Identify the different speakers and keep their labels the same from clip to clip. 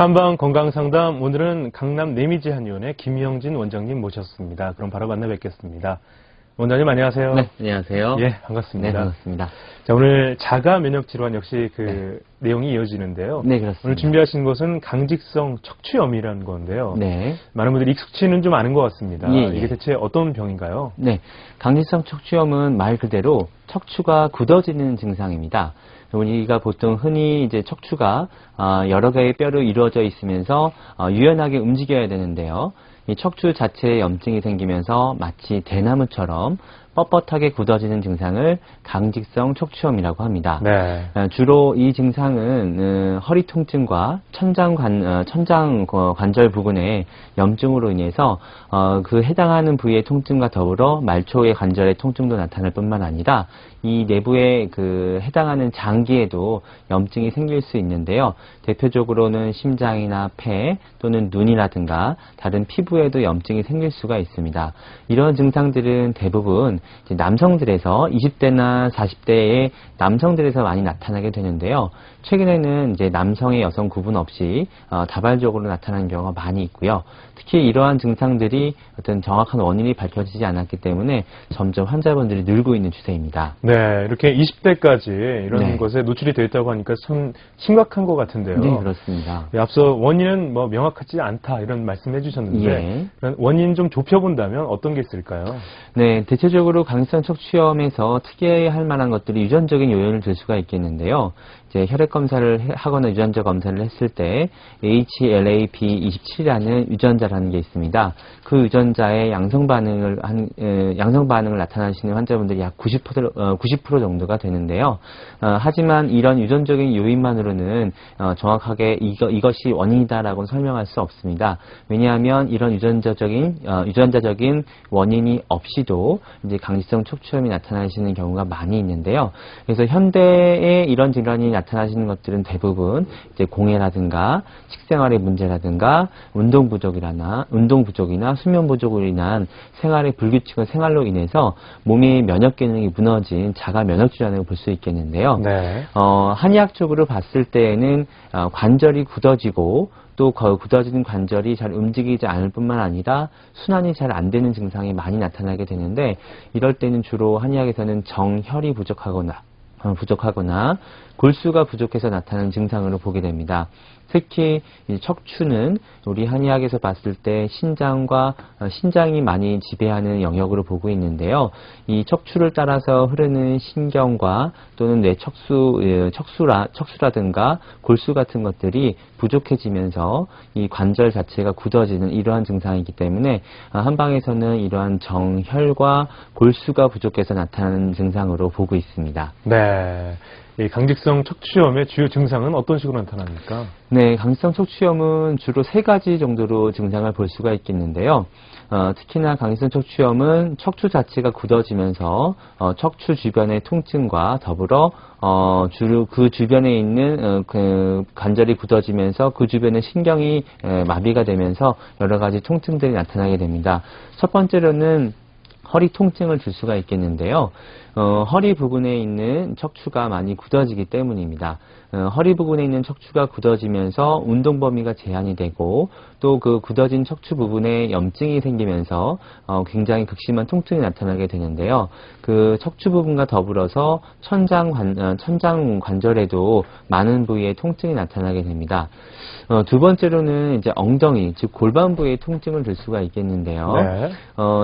Speaker 1: 한방 건강상담, 오늘은 강남 내미지 한의원의 김영진 원장님 모셨습니다. 그럼 바로 만나 뵙겠습니다. 원장님 안녕하세요.
Speaker 2: 네, 안녕하세요.
Speaker 1: 예, 반갑습니다.
Speaker 2: 네, 반갑습니다.
Speaker 1: 자, 오늘 자가 면역 질환 역시 내용이 이어지는데요.
Speaker 2: 네, 그렇습니다.
Speaker 1: 오늘 준비하신 것은 강직성 척추염이라는 건데요.
Speaker 2: 네.
Speaker 1: 많은 분들이 익숙치는 좀 아는 것 같습니다.
Speaker 2: 예,
Speaker 1: 이게 대체 어떤 병인가요?
Speaker 2: 네, 강직성 척추염은 말 그대로 척추가 굳어지는 증상입니다. 우리가 보통 흔히 이제 척추가 여러 개의 뼈로 이루어져 있으면서 유연하게 움직여야 되는데요. 이 척추 자체에 염증이 생기면서 마치 대나무처럼 뻣뻣하게 굳어지는 증상을 강직성 척추염이라고 합니다.
Speaker 1: 네.
Speaker 2: 주로 이 증상은 허리 통증과 천장 관절 부근의 염증으로 인해서 그 해당하는 부위의 통증과 더불어 말초의 관절의 통증도 나타날 뿐만 아니라 이 내부에 그 해당하는 장기에도 염증이 생길 수 있는데요. 대표적으로는 심장이나 폐 또는 눈이라든가 다른 피부에도 염증이 생길 수가 있습니다. 이런 증상들은 대부분 이제 남성들에서 20대나 40대의 남성들에서 많이 나타나게 되는데요. 최근에는 이제 남성의 여성 구분 없이 다발적으로 나타나는 경우가 많이 있고요. 특히 이러한 증상들이 어떤 정확한 원인이 밝혀지지 않았기 때문에 점점 환자분들이 늘고 있는 추세입니다.
Speaker 1: 네, 이렇게 20대까지 이런
Speaker 2: 네.
Speaker 1: 것에 노출이 되어 있다고 하니까 참 심각한 것 같은데요.
Speaker 2: 네, 그렇습니다.
Speaker 1: 앞서 원인은 뭐 명확하지 않다 이런 말씀해 주셨는데
Speaker 2: 예.
Speaker 1: 그런 원인 좀 좁혀본다면 어떤 게 있을까요?
Speaker 2: 네, 대체적으로 강직성 척추염에서 특이할 만한 것들이 유전적인 요인을 들 수가 있겠는데요. 이제 혈액 검사를 하거나 유전자 검사를 했을 때 HLA-B27이라는 유전자라는 게 있습니다. 그 유전자의 양성 반응을 나타나시는 환자분들이 약 90% 정도가 되는데요. 하지만 이런 유전적인 요인만으로는 정확하게 이것이 원인이다라고 설명할 수 없습니다. 왜냐하면 이런 유전자적인 원인이 없이도 이제 강직성 척추염이 나타나시는 경우가 많이 있는데요. 그래서 현대에 이런 질환이 나타나시는 것들은 대부분 이제 공해라든가 식생활의 문제라든가 운동 부족이나 수면 부족으로 인한 생활의 불규칙한 생활로 인해서 몸의 면역 기능이 무너진 자가 면역 질환을 볼 수 있겠는데요.
Speaker 1: 네.
Speaker 2: 한의학적으로 봤을 때에는 관절이 굳어지고 또 굳어진 관절이 잘 움직이지 않을 뿐만 아니라 순환이 잘 안 되는 증상이 많이 나타나게 되는데 이럴 때는 주로 한의학에서는 정혈이 부족하거나 골수가 부족해서 나타나는 증상으로 보게 됩니다. 특히 이 척추는 우리 한의학에서 봤을 때 신장이 많이 지배하는 영역으로 보고 있는데요. 이 척추를 따라서 흐르는 신경과 또는 뇌 척수라든가 골수 같은 것들이 부족해지면서 이 관절 자체가 굳어지는 이러한 증상이기 때문에 한방에서는 이러한 정혈과 골수가 부족해서 나타나는 증상으로 보고 있습니다.
Speaker 1: 네. 이 강직성 척추염의 주요 증상은 어떤 식으로 나타납니까?
Speaker 2: 네, 강직성 척추염은 주로 세 가지 정도로 증상을 볼 수가 있겠는데요. 특히나 강직성 척추염은 척추 자체가 굳어지면서 척추 주변의 통증과 더불어 주로 그 주변에 있는 그 관절이 굳어지면서 그 주변의 신경이 마비가 되면서 여러 가지 통증들이 나타나게 됩니다. 첫 번째로는 허리 통증을 줄 수가 있겠는데요. 허리 부분에 있는 척추가 많이 굳어지기 때문입니다. 허리 부분에 있는 척추가 굳어지면서 운동 범위가 제한이 되고 또 그 굳어진 척추 부분에 염증이 생기면서 굉장히 극심한 통증이 나타나게 되는데요. 그 척추 부분과 더불어서 천장 관절에도 많은 부위에 통증이 나타나게 됩니다. 두 번째로는 이제 엉덩이, 즉 골반 부위에 통증을 들 수가 있겠는데요.
Speaker 1: 네.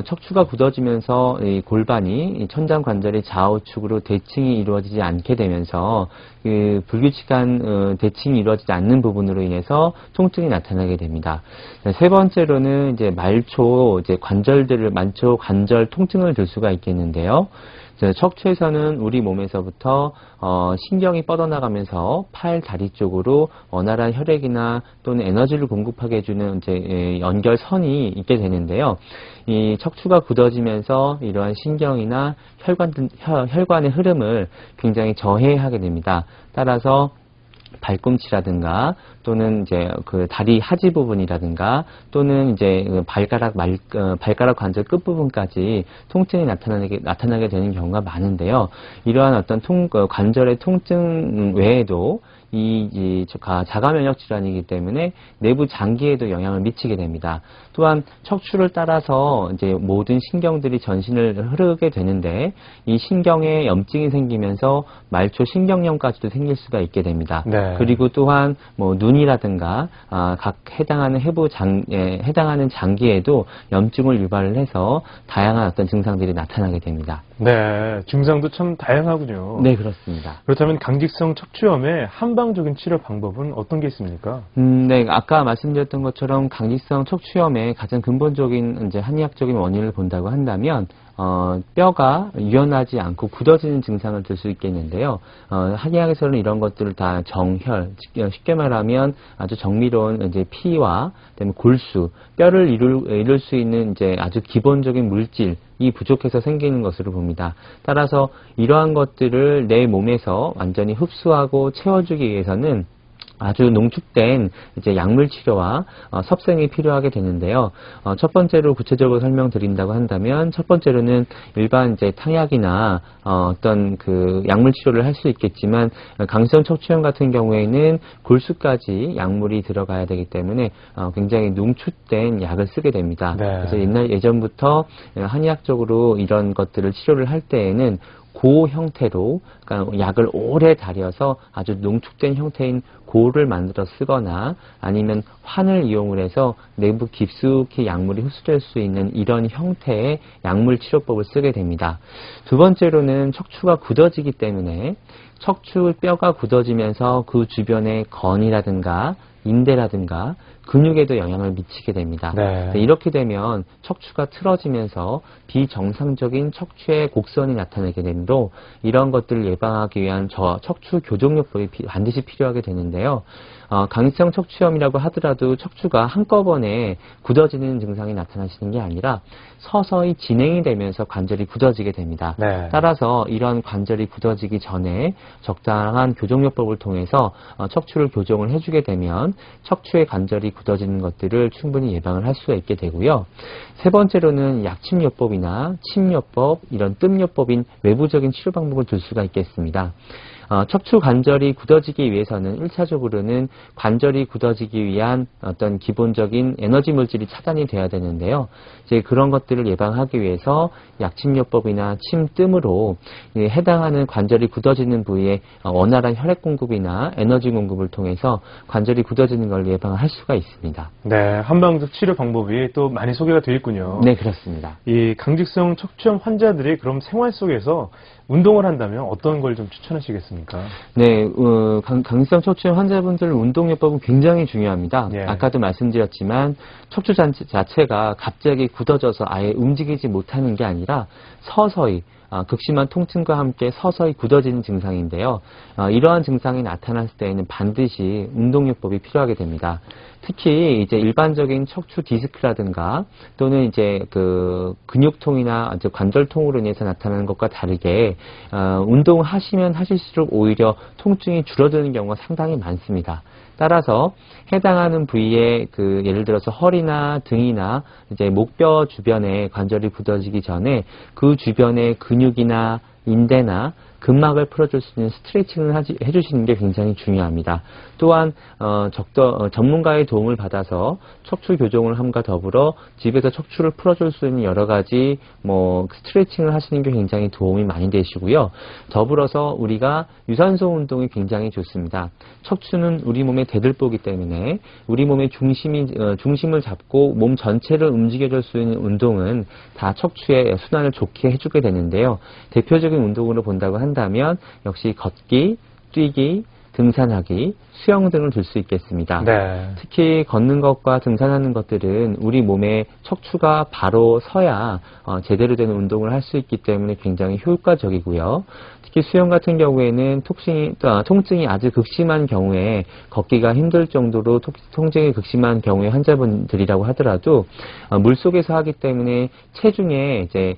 Speaker 2: 척추가 굳어지면서 이 골반이 천장 관절의 좌우측으로 대칭이 이루어지지 않게 되면서 그 불규칙한 대칭이 이루어지지 않는 부분으로 인해서 통증이 나타나게 됩니다. 세 번째로는 이제 말초 관절 통증을 들 수가 있겠는데요. 척추에서는 우리 몸에서부터 신경이 뻗어나가면서 팔, 다리 쪽으로 원활한 혈액이나 또는 에너지를 공급하게 해주는 이제 연결선이 있게 되는데요. 이 척추가 굳어지면서 이러한 신경이나 혈관의 흐름을 굉장히 저해하게 됩니다. 따라서 발꿈치라든가 또는 이제 그 다리 하지 부분이라든가 또는 이제 발가락 관절 끝 부분까지 통증이 나타나게 되는 경우가 많은데요. 이러한 어떤 관절의 통증 외에도 자가 면역 질환이기 때문에 내부 장기에도 영향을 미치게 됩니다. 또한 척추를 따라서 이제 모든 신경들이 전신을 흐르게 되는데 이 신경에 염증이 생기면서 말초 신경염까지도 생길 수가 있게 됩니다.
Speaker 1: 네.
Speaker 2: 그리고 또한 뭐 눈이라든가 각 해당하는 해당하는 장기에도 염증을 유발을 해서 다양한 어떤 증상들이 나타나게 됩니다.
Speaker 1: 네, 증상도 참 다양하군요.
Speaker 2: 네, 그렇습니다.
Speaker 1: 그렇다면 강직성 척추염의 한방적인 치료 방법은 어떤 게 있습니까?
Speaker 2: 네, 아까 말씀드렸던 것처럼 강직성 척추염의 가장 근본적인 이제 한의학적인 원인을 본다고 한다면 뼈가 유연하지 않고 굳어지는 증상을 들 수 있겠는데요. 한의학에서는 이런 것들을 다 정혈, 쉽게 말하면 아주 정밀로운 이제 피와 그다음에 골수, 뼈를 이룰 수 있는 이제 아주 기본적인 물질 이 부족해서 생기는 것으로 봅니다. 따라서 이러한 것들을 내 몸에서 완전히 흡수하고 채워주기 위해서는 아주 농축된 이제 약물 치료와 섭생이 필요하게 되는데요. 첫 번째로 구체적으로 설명드린다고 한다면 첫 번째로는 일반 이제 탕약이나 어떤 그 약물 치료를 할 수 있겠지만 강성 척추염 같은 경우에는 골수까지 약물이 들어가야 되기 때문에 굉장히 농축된 약을 쓰게 됩니다.
Speaker 1: 네.
Speaker 2: 그래서 예전부터 한의학적으로 이런 것들을 치료를 할 때에는 고 형태로, 그러니까 약을 오래 달여서 아주 농축된 형태인 고를 만들어 쓰거나 아니면 환을 이용을 해서 내부 깊숙이 약물이 흡수될 수 있는 이런 형태의 약물 치료법을 쓰게 됩니다. 두 번째로는 척추가 굳어지기 때문에 척추 뼈가 굳어지면서 그 주변의 건이라든가 인대라든가 근육에도 영향을 미치게 됩니다.
Speaker 1: 네.
Speaker 2: 이렇게 되면 척추가 틀어지면서 비정상적인 척추의 곡선이 나타나게 되므로 이런 것들을 예방하기 위한 척추 교정요법이 반드시 필요하게 되는데요. 강직성 척추염이라고 하더라도 척추가 한꺼번에 굳어지는 증상이 나타나시는 게 아니라 서서히 진행이 되면서 관절이 굳어지게 됩니다.
Speaker 1: 네.
Speaker 2: 따라서 이런 관절이 굳어지기 전에 적당한 교정요법을 통해서 척추를 교정을 해주게 되면 척추의 관절이 굳어지는 것들을 충분히 예방을 할 수가 있게 되고요. 세 번째로는 약침요법이나 침요법, 이런 뜸요법인 외부적인 치료 방법을 둘 수가 있겠습니다. 척추 관절이 굳어지기 위해서는 1차적으로는 관절이 굳어지기 위한 어떤 기본적인 에너지 물질이 차단이 돼야 되는데요. 이제 그런 것들을 예방하기 위해서 약침요법이나 침뜸으로 해당하는 관절이 굳어지는 부위에 원활한 혈액 공급이나 에너지 공급을 통해서 관절이 굳어지는 걸 예방할 수가 있습니다.
Speaker 1: 네, 한방적 치료 방법이 또 많이 소개가 되어 있군요.
Speaker 2: 네, 그렇습니다.
Speaker 1: 이 강직성 척추염 환자들이 그럼 생활 속에서 운동을 한다면 어떤 걸 좀 추천하시겠습니까?
Speaker 2: 네, 강직성 척추염 환자분들 운동요법은 굉장히 중요합니다.
Speaker 1: 예.
Speaker 2: 아까도 말씀드렸지만 척추 자체가 갑자기 굳어져서 아예 움직이지 못하는 게 아니라 서서히 극심한 통증과 함께 서서히 굳어지는 증상인데요. 이러한 증상이 나타났을 때에는 반드시 운동요법이 필요하게 됩니다. 특히 이제 일반적인 척추 디스크라든가 또는 이제 그 근육통이나 이제 관절통으로 인해서 나타나는 것과 다르게 운동을 하시면 하실수록 오히려 통증이 줄어드는 경우가 상당히 많습니다. 따라서 해당하는 부위에 그 예를 들어서 허리나 등이나 이제 목뼈 주변에 관절이 굳어지기 전에 그 주변의 근육이나 인대나 근막을 풀어줄 수 있는 스트레칭을 해주시는 게 굉장히 중요합니다. 또한 전문가의 도움을 받아서 척추 교정을 함과 더불어 집에서 척추를 풀어줄 수 있는 여러 가지 스트레칭을 하시는 게 굉장히 도움이 많이 되시고요. 더불어서 우리가 유산소 운동이 굉장히 좋습니다. 척추는 우리 몸의 대들보기 때문에 우리 몸의 중심을 잡고 몸 전체를 움직여줄 수 있는 운동은 다 척추의 순환을 좋게 해주게 되는데요. 대표적인 운동으로 본다고 한다면 역시 걷기, 뛰기, 등산하기, 수영 등을 들 수 있겠습니다.
Speaker 1: 네.
Speaker 2: 특히 걷는 것과 등산하는 것들은 우리 몸의 척추가 바로 서야 제대로 된 운동을 할 수 있기 때문에 굉장히 효과적이고요. 특히 수영 같은 경우에는 통증이 아주 극심한 경우에 걷기가 힘들 정도로 통증이 극심한 경우의 환자분들이라고 하더라도 물속에서 하기 때문에 체중에 이제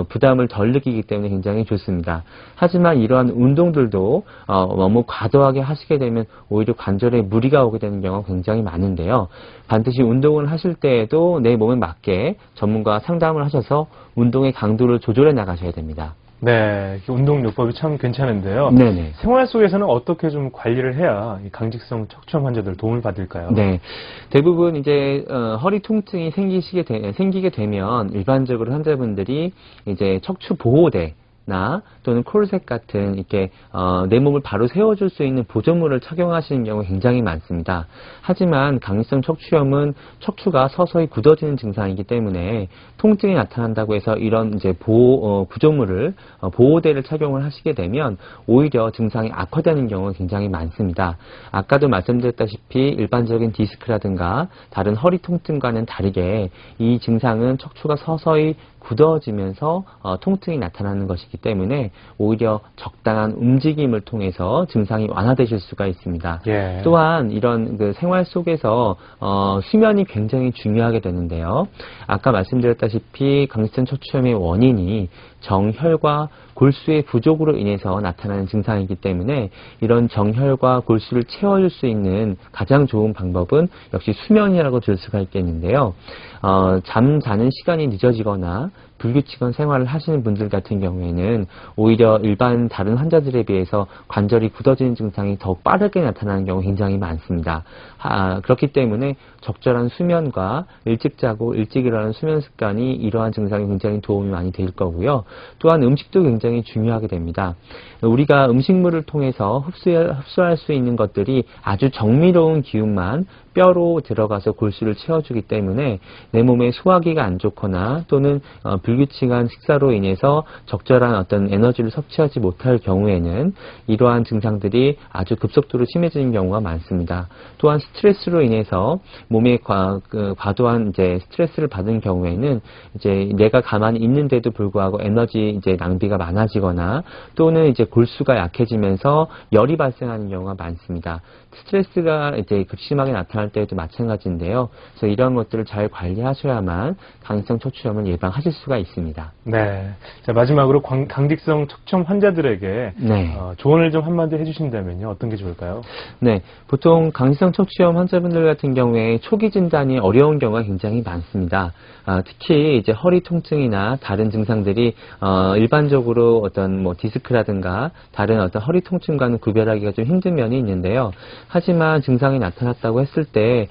Speaker 2: 부담을 덜 느끼기 때문에 굉장히 좋습니다. 하지만 이러한 운동들도 너무 과도하게 하시게 되면 오히려 관절에 무리가 오게 되는 경우가 굉장히 많은데요. 반드시 운동을 하실 때에도 내 몸에 맞게 전문가와 상담을 하셔서 운동의 강도를 조절해 나가셔야 됩니다.
Speaker 1: 네, 운동요법이 참 괜찮은데요.
Speaker 2: 네네.
Speaker 1: 생활 속에서는 어떻게 좀 관리를 해야 이 강직성 척추염 환자들 도움을 받을까요?
Speaker 2: 네. 대부분 이제, 허리 통증이 생기게 되면 일반적으로 환자분들이 이제 척추 보호대, 나 또는 콜셋 같은 이렇게 내 몸을 바로 세워줄 수 있는 보조물을 착용하시는 경우가 굉장히 많습니다. 하지만 강직성 척추염은 척추가 서서히 굳어지는 증상이기 때문에 통증이 나타난다고 해서 이런 이제 구조물을 보호대를 착용을 하시게 되면 오히려 증상이 악화되는 경우가 굉장히 많습니다. 아까도 말씀드렸다시피 일반적인 디스크라든가 다른 허리 통증과는 다르게 이 증상은 척추가 서서히 굳어지면서 통증이 나타나는 것이기 때문에 오히려 적당한 움직임을 통해서 증상이 완화되실 수가 있습니다.
Speaker 1: 예.
Speaker 2: 또한 이런 그 생활 속에서 수면이 굉장히 중요하게 되는데요. 아까 말씀드렸다시피 강직성 척추염의 원인이 정혈과 골수의 부족으로 인해서 나타나는 증상이기 때문에 이런 정혈과 골수를 채워줄 수 있는 가장 좋은 방법은 역시 수면이라고 들 수가 있겠는데요. 잠자는 시간이 늦어지거나 불규칙한 생활을 하시는 분들 같은 경우에는 오히려 일반 다른 환자들에 비해서 관절이 굳어지는 증상이 더 빠르게 나타나는 경우가 굉장히 많습니다. 그렇기 때문에 적절한 수면과 일찍 자고 일찍 일어나는 수면 습관이 이러한 증상에 굉장히 도움이 많이 될 거고요. 또한 음식도 굉장히 중요하게 됩니다. 우리가 음식물을 통해서 흡수할 수 있는 것들이 아주 정밀로운 기운만 뼈로 들어가서 골수를 채워주기 때문에 내 몸에 소화기가 안 좋거나 또는 불규칙한 식사로 인해서 적절한 어떤 에너지를 섭취하지 못할 경우에는 이러한 증상들이 아주 급속도로 심해지는 경우가 많습니다. 또한 스트레스로 인해서 몸에 과도한 이제 스트레스를 받은 경우에는 이제 내가 가만히 있는데도 불구하고 에너지 이제 낭비가 많아지거나 또는 이제 골수가 약해지면서 열이 발생하는 경우가 많습니다. 스트레스가 이제 극심하게 나타날 때에도 마찬가지인데요. 그래서 이런 것들을 잘 관리하셔야만 강직성 척추염을 예방하실 수가 있습니다.
Speaker 1: 네. 자, 마지막으로 강직성 척추염 환자들에게
Speaker 2: 네.
Speaker 1: 조언을 좀 한마디 해주신다면요. 어떤 게 좋을까요?
Speaker 2: 네, 보통 강직성 척추염 환자분들 같은 경우에 초기 진단이 어려운 경우가 굉장히 많습니다. 특히 이제 허리 통증이나 다른 증상들이 일반적으로 어떤 뭐 디스크라든가 다른 어떤 허리 통증과는 구별하기가 좀 힘든 면이 있는데요. 하지만 증상이 나타났다고 했을 때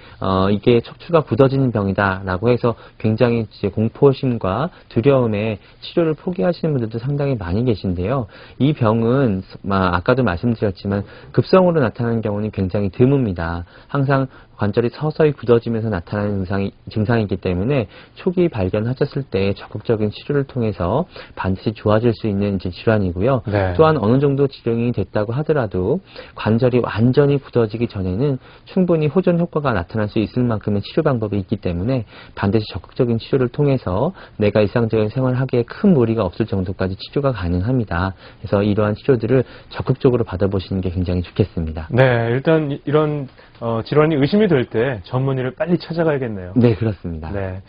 Speaker 2: 이게 척추가 굳어지는 병이다라고 해서 굉장히 이제 공포심과 두려움에 치료를 포기하시는 분들도 상당히 많이 계신데요. 이 병은 아까도 말씀드렸지만 급성으로 나타나는 경우는 굉장히 드뭅니다. 항상 관절이 서서히 굳어지면서 나타나는 증상이기 때문에 초기 발견하셨을 때 적극적인 치료를 통해서 반드시 좋아질 수 있는 질환이고요.
Speaker 1: 네.
Speaker 2: 또한 어느 정도 진행이 됐다고 하더라도 관절이 완전히 굳어지기 전에는 충분히 호전 효과가 나타날 수 있을 만큼의 치료 방법이 있기 때문에 반드시 적극적인 치료를 통해서 내가 일상적인 생활을 하기에 큰 무리가 없을 정도까지 치료가 가능합니다. 그래서 이러한 치료들을 적극적으로 받아보시는 게 굉장히 좋겠습니다.
Speaker 1: 네, 일단 이런 질환이 의심이 될 때 전문의를 빨리 찾아가야겠네요.
Speaker 2: 네, 그렇습니다.
Speaker 1: 네.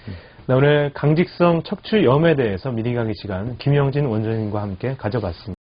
Speaker 1: 오늘 강직성 척추염에 대해서 미리 강의 시간 김영진 원장님과 함께 가져봤습니다.